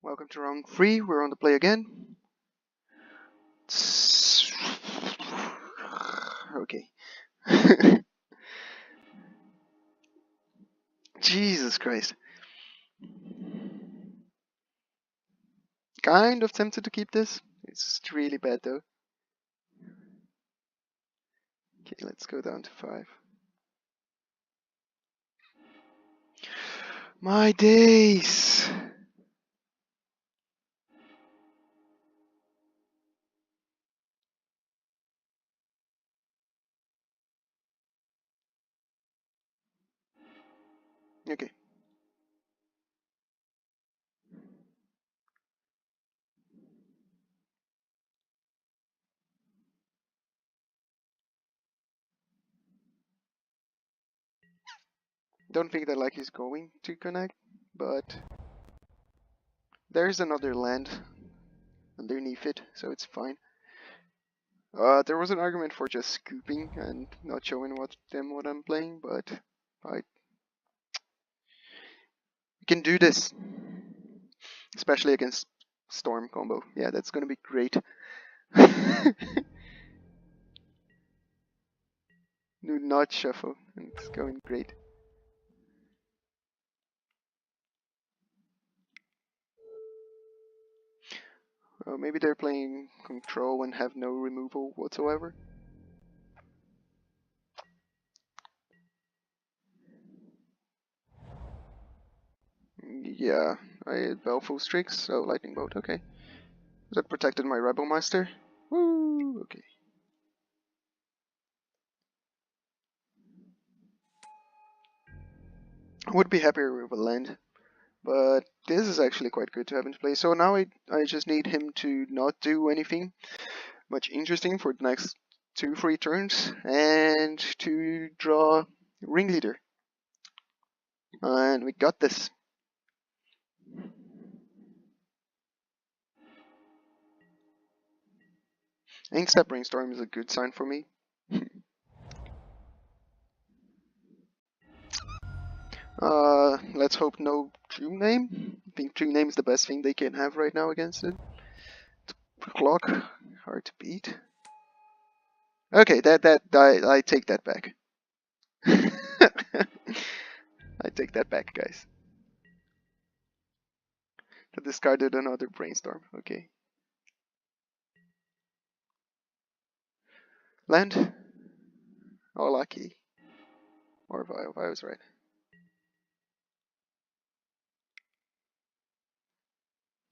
Welcome to round 3, we're on the play again. Okay. Jesus Christ. Kind of tempted to keep this. It's really bad though. Okay, let's go down to 5. My days! Okay. Don't think that like is going to connect, but there's another land underneath it, so it's fine. There was an argument for just scooping and not showing what I'm playing, but I can do this, especially against Storm combo. Yeah, that's gonna be great. Do not shuffle, it's going great. Maybe they're playing control and have no removal whatsoever. Yeah, I had Baleful Streaks, so Lightning Bolt, okay. That protected my Rebel Master. Woo, okay. I would be happier with a land, but this is actually quite good to have in play. So now I just need him to not do anything much interesting for the next 2-3 turns, and to draw Ringleader. And we got this. Inkstep Brainstorm is a good sign for me. Let's hope no True Name. I think True Name is the best thing they can have right now against it. Clock, hard to beat. Okay, I take that back. I take that back, guys. I discarded another Brainstorm. Okay. Land. Oh, lucky. Or I was right.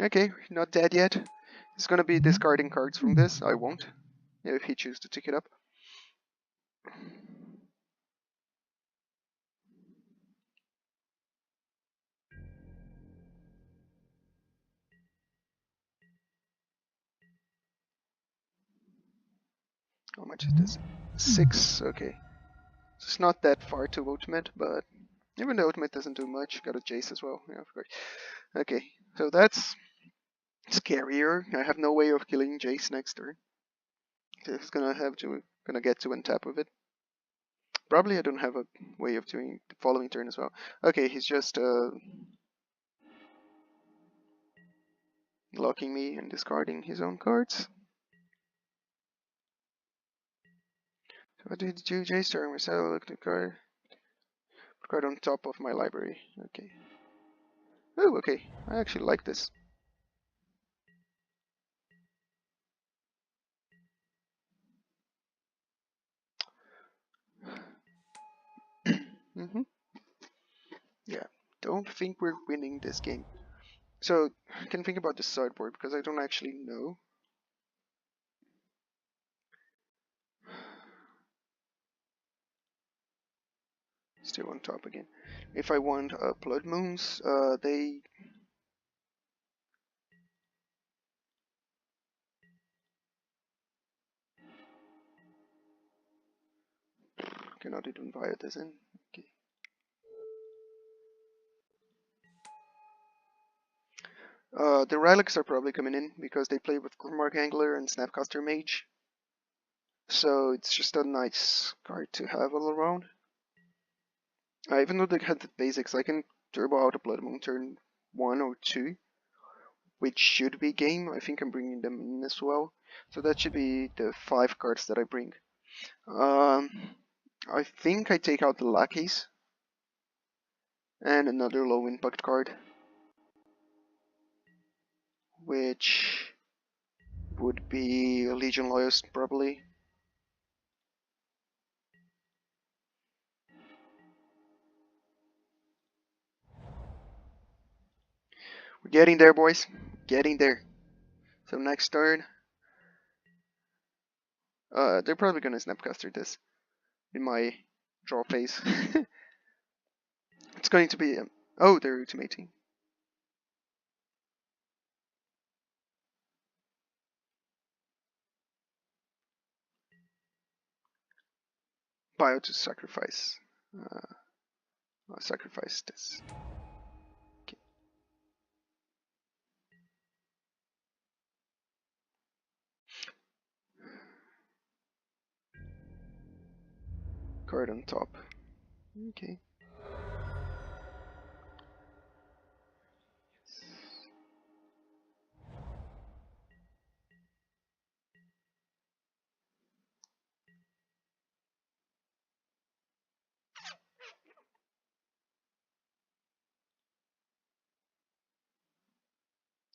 Okay, not dead yet. He's gonna be discarding cards from this. I won't, if he chooses to tick it up. How much is this? 6, okay. It's not that far to ultimate, but even the ultimate doesn't do much. Got a Jace as well, yeah, of course. Okay, so that's scarier. I have no way of killing Jace next turn. He's gonna get to untap with it. Probably I don't have a way of doing the following turn as well. Okay, he's just locking me and discarding his own cards. So what did you do, Jace turn? Marcelo look the card on top of my library. Okay. Oh, okay. I actually like this. Yeah, don't think we're winning this game. So, I can think about the sideboard because I don't actually know. Still on top again. If I want Blood Moons, they cannot even invite this in. Okay. The relics are probably coming in because they play with Grimmark Angler and Snapcaster Mage. So it's just a nice card to have all around. Even though they had the basics, I can turbo out a Blood Moon turn 1 or 2 which should be game. I think I'm bringing them in as well. So that should be the 5 cards that I bring. I think I take out the lackeys and another low impact card, which would be a Legion Loyalist probably. We're getting there, boys. Getting there. So next turn, they're probably gonna Snapcaster this in my draw phase. It's going to be oh, they're ultimating. Bio to sacrifice. I'll sacrifice this. Okay. Card on top. Okay.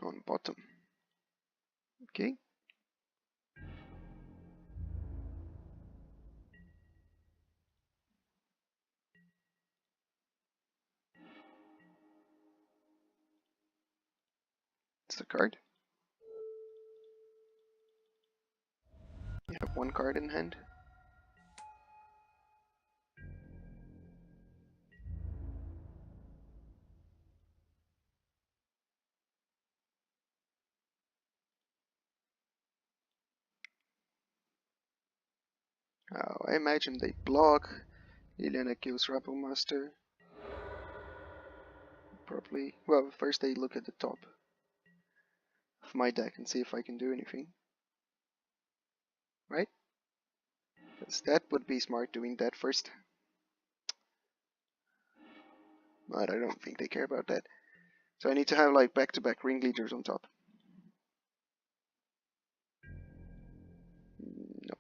On bottom. Okay. It's the card. You have 1 card in hand. Oh, I imagine they block. Liliana kills Rebel Master. Probably. Well, first they look at the top of my deck and see if I can do anything. Right? Because that would be smart doing that first. But I don't think they care about that. So I need to have like back-to-back ringleaders on top. Nope.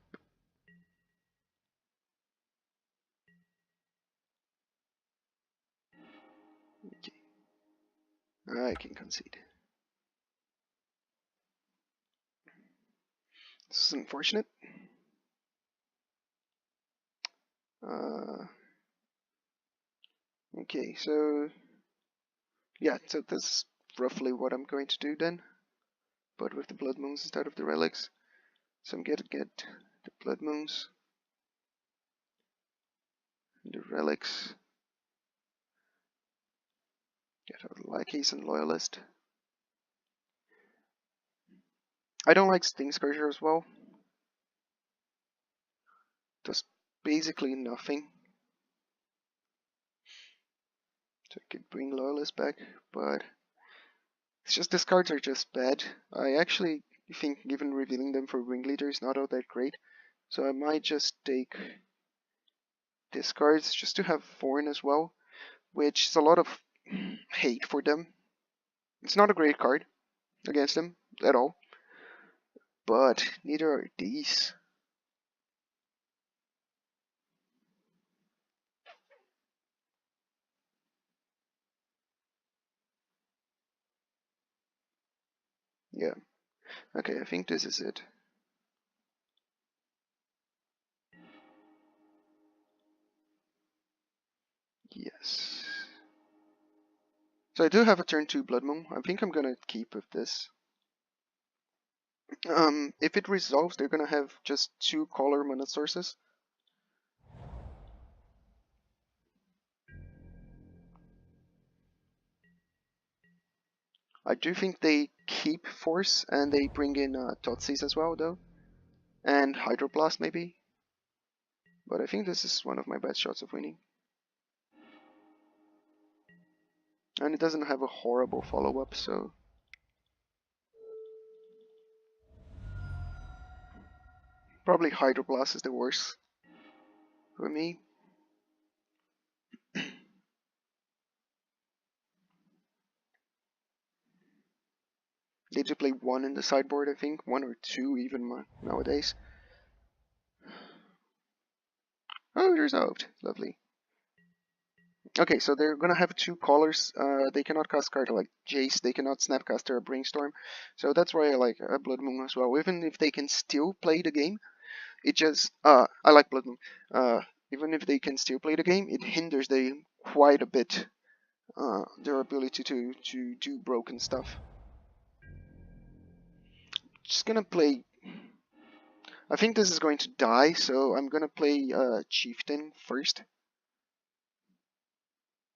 Okay. I can concede. This is unfortunate. Okay, so yeah, so that's roughly what I'm going to do then, but with the Blood Moons instead of the Relics. So I'm going to get the Blood Moons, and the Relics, get out the Lackeys and Loyalist. I don't like Sting Scourger as well. Does basically nothing. So I could bring Loyalist back, but it's just these cards are just bad. I actually think even revealing them for Ringleader is not all that great. So I might just take these cards just to have Thorn as well, which is a lot of hate for them. It's not a great card against them at all, but neither are these. Yeah, okay, I think this is it. Yes. So I do have a turn 2 Blood Moon. I think I'm gonna keep with this. If it resolves, they're gonna have just 2 color mana sources. I do think they keep Force and they bring in Totsis as well, though, and Hydroblast maybe. But I think this is one of my best shots of winning. And it doesn't have a horrible follow-up, so probably Hydroblast is the worst for me. They do play one in the sideboard, I think, one or two even nowadays. Oh, there's out. Lovely. Okay, so they're gonna have two colors. They cannot cast card like Jace. They cannot Snapcaster or Brainstorm. So that's why I like Blood Moon as well. Even if they can still play the game, it just I like Blood Moon. Even if they can still play the game, it hinders them quite a bit. Their ability to do broken stuff. Just gonna play. I think this is going to die, so I'm gonna play Chieftain first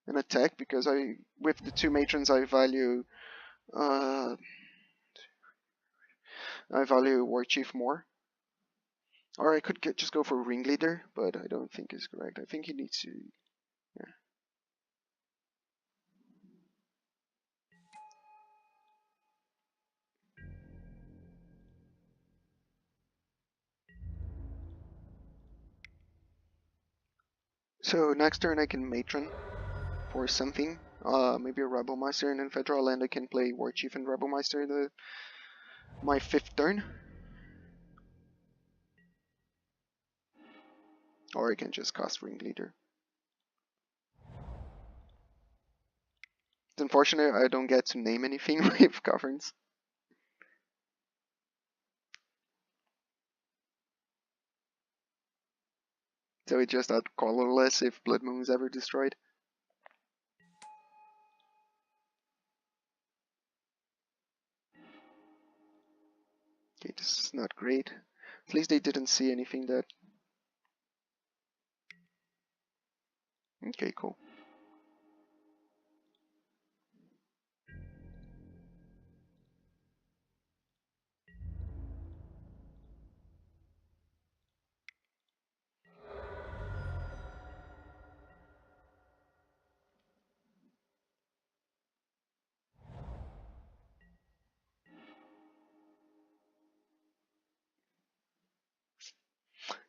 and attack because with the two matrons uh, I value War Chief more. Or I could just go for Ringleader, but I don't think it's correct. I think he needs to. Yeah. So next turn I can Matron for something. Maybe a Rebel Meister, and then Federal Land I can play War Chief and Rebel Meister my 5th turn. Or I can just cast Ringleader. It's unfortunate I don't get to name anything with governs. So it just out colorless if Blood Moon is ever destroyed. Okay, this is not great. At least they didn't see anything that... Okay, cool.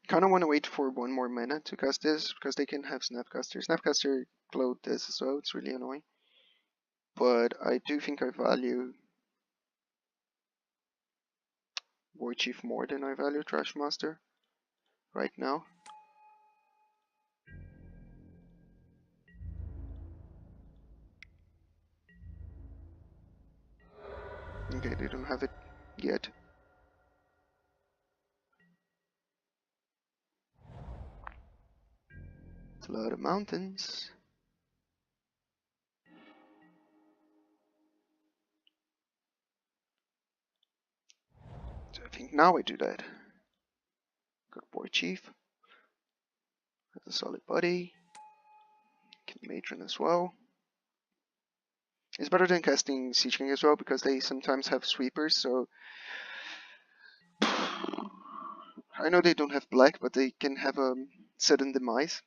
Kind of want to wait for one more mana to cast this, because they can have Snapcaster. Snapcaster clone this as well, it's really annoying. But I do think I value War Chief more than I value Trashmaster right now. Okay, they don't have it yet. It's a lot of mountains. So I think now I do that. Got War Chief. Has a solid body. Can Matron as well. It's better than casting Siege King as well, because they sometimes have sweepers, so... I know they don't have black, but they can have a sudden demise.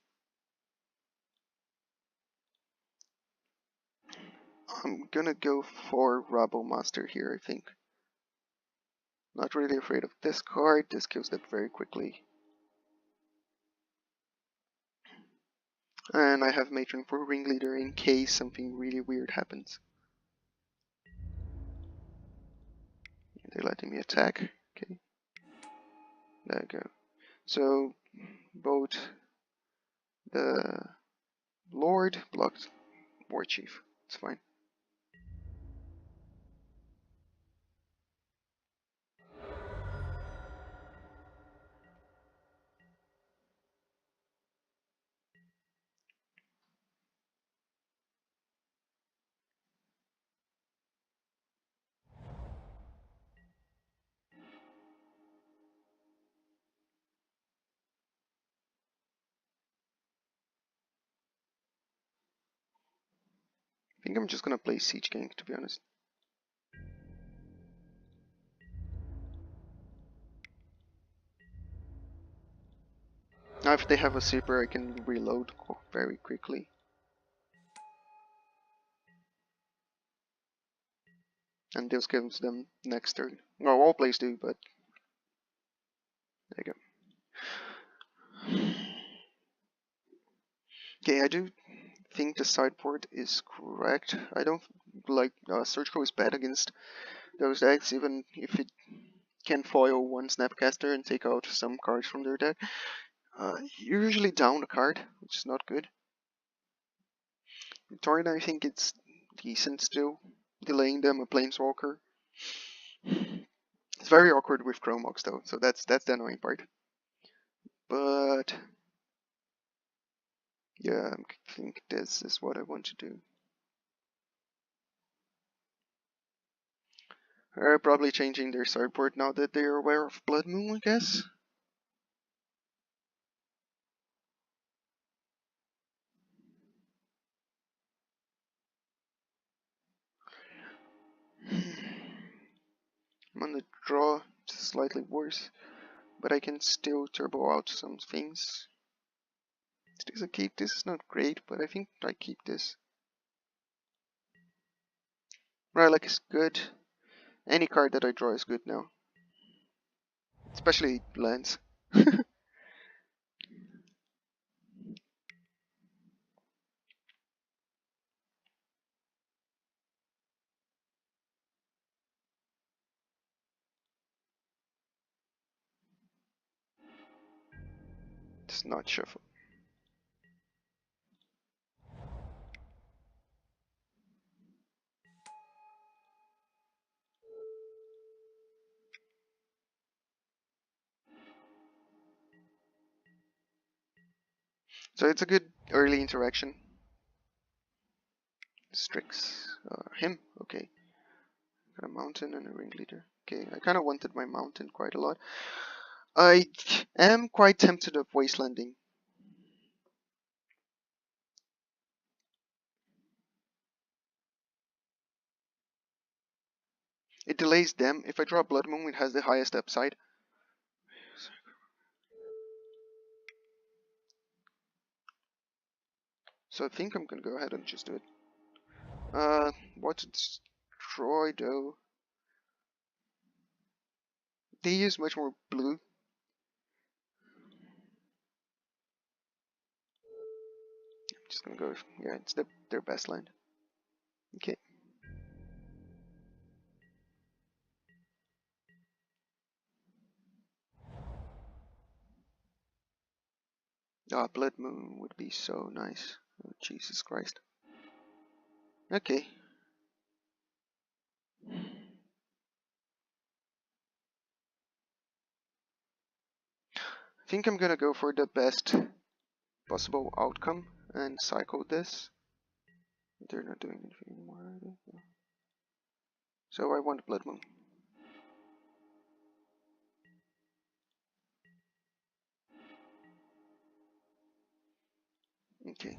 I'm gonna go for Rebel Master here, I think. Not really afraid of this card, this kills them very quickly. And I have Matron for Ringleader in case something really weird happens. They're letting me attack. Okay. There we go. So both the Lord blocked War Chief. It's fine. I think I'm just gonna play Siege Gang, to be honest. Now if they have a Super, I can reload very quickly. And this gives them next turn. No, all plays do, but there you go. Okay, I do think the sideboard is correct. I don't like Surgical is bad against those decks, even if it can foil one Snapcaster and take out some cards from their deck. You're usually down a card, which is not good. Torrent, I think it's decent still, delaying them a Planeswalker. It's very awkward with Chromox though, so that's the annoying part. But yeah, I think this is what I want to do. They're probably changing their sideboard now that they're aware of Blood Moon, I guess. I'm on the draw, just slightly worse, but I can still turbo out some things. This is a keep. This is not great, but I think I keep this. Relic is good. Any card that I draw is good now. Especially lands. It's not shuffle. So it's a good early interaction. Strix. Him? Okay. Got a mountain and a ringleader. Okay, I kind of wanted my mountain quite a lot. I am quite tempted of wastelanding. It delays them. If I draw Blood Moon, it has the highest upside. So I think I'm gonna go ahead and just do it. What to destroy though? They use much more blue. I'm just gonna go. Yeah, it's their best land. Okay. Blood Moon would be so nice. Oh, Jesus Christ. Okay. I think I'm gonna go for the best possible outcome and cycle this. They're not doing anything anymore, are they? No. So I want Blood Moon. Okay.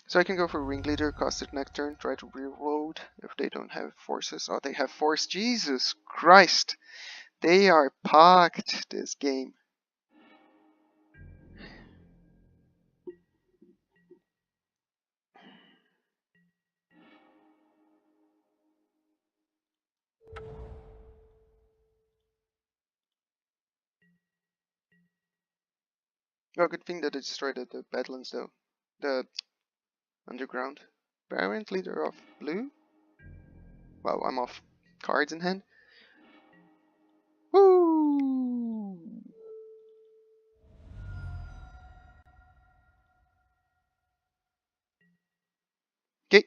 So I can go for Ringleader, cast it next turn, try to reload if they don't have forces. Oh, they have force. Jesus Christ! They are packed this game. Oh, good thing that it destroyed the Badlands though. The underground. Variant leader of blue? Wow, I'm off cards in hand. Woo! Okay.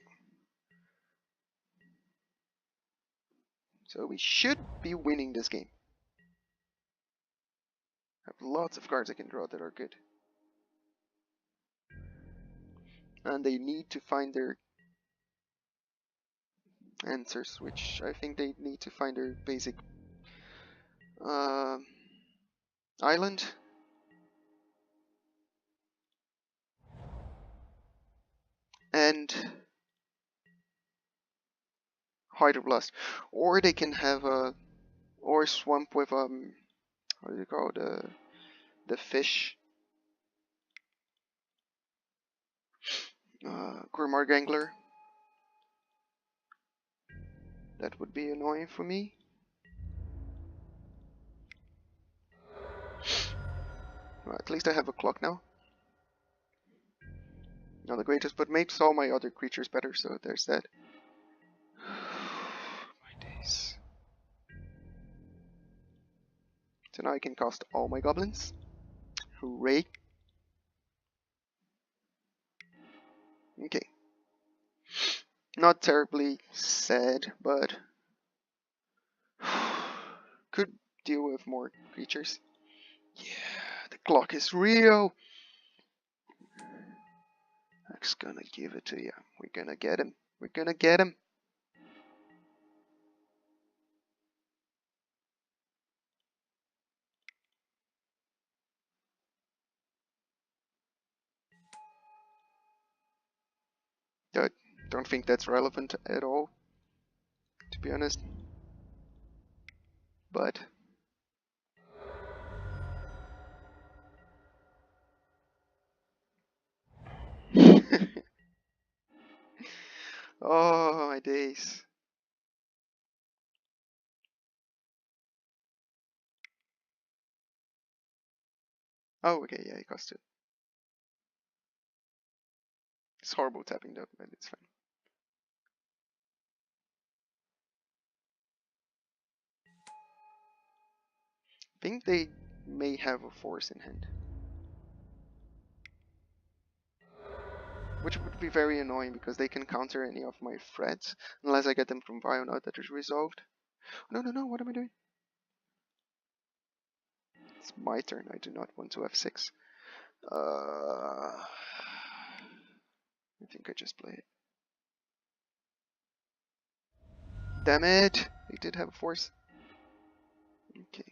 So we should be winning this game. I have lots of cards I can draw that are good. And they need to find their answers, which I think they need to find their basic island. And Hydroblast. Or they can have a or swamp with what do you call the fish? Grimar Gangler. That would be annoying for me. Well, at least I have a clock now. not the greatest, but makes all my other creatures better, so there's that. My days. So now I can cast all my goblins. Hooray. Okay. Not terribly sad, but could deal with more creatures. Yeah, the clock is real. I'm just gonna give it to you. We're gonna get him. We're gonna get him. I don't think that's relevant at all, to be honest. But oh my days. Oh, okay, yeah, he cost it. It's horrible tapping though, but it's fine. I think they may have a force in hand, which would be very annoying because they can counter any of my threats unless I get them from Vionaut that is resolved. No, no, no, what am I doing? It's my turn, I do not want to F6. I think I just play it. Damn it! They did have a force. Okay.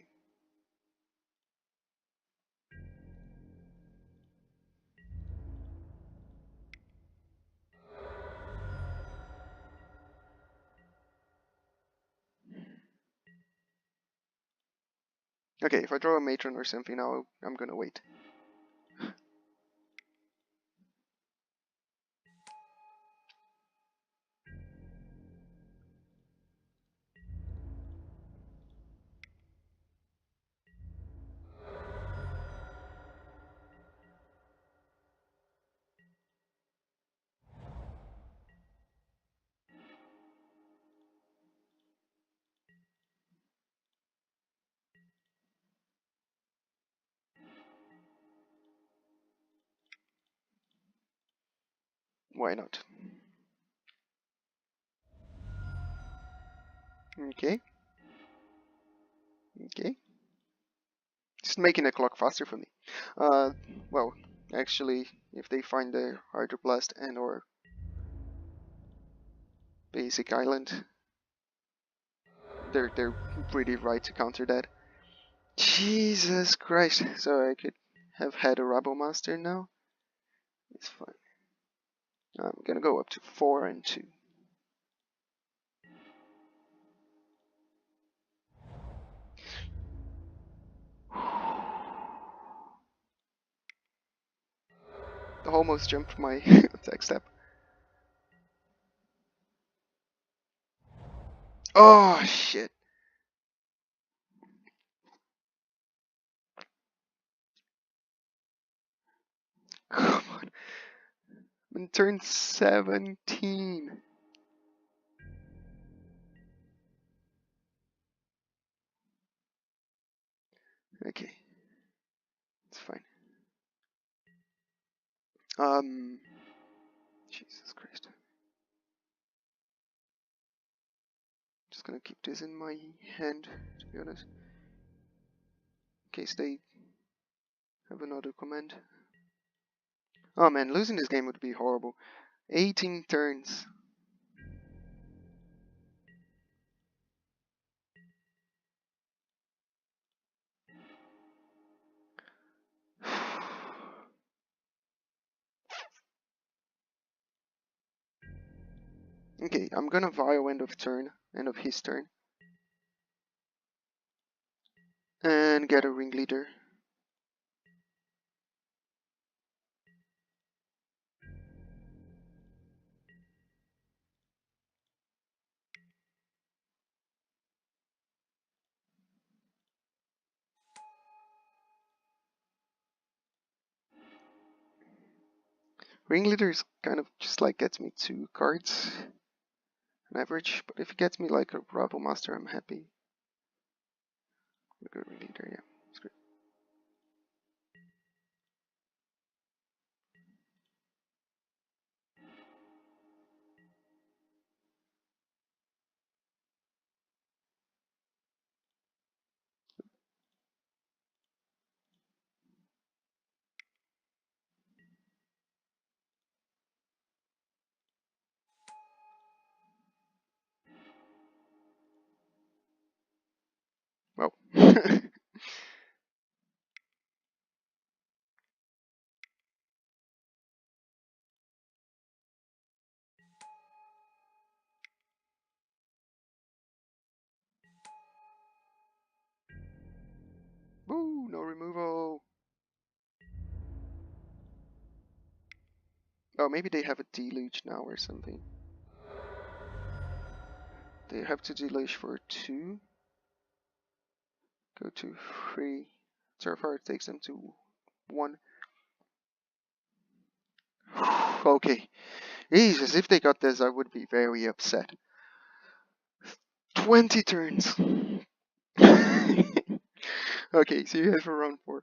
Okay, if I draw a matron or something now, I'm gonna wait. Why not? Okay. Okay. Just making the clock faster for me. Well, actually, if they find the Hydroblast and or basic island, they're pretty right to counter that. Jesus Christ! So I could have had a Rebel Master now. It's fine. I'm gonna go up to 4 and 2. I almost jumped my attack step. Oh shit! Come on. I'm in turn 17. Okay. It's fine. Jesus Christ. Just gonna keep this in my hand, to be honest. In case they have another command. Oh man, losing this game would be horrible. 18 turns. Okay, I'm gonna Vile end of turn, end of his turn. And get a ringleader. Ringleader's kind of just like gets me 2 cards on average, but if it gets me like a Rabble Master, I'm happy. Good Ringleader, yeah, it's great. Well, woo, no removal. Oh, maybe they have a deluge now or something. They have to deluge for 2. Go to 3. So far it takes them to 1. Okay. Jesus, if they got this, I would be very upset. 20 turns. Okay, see you guys for round 4.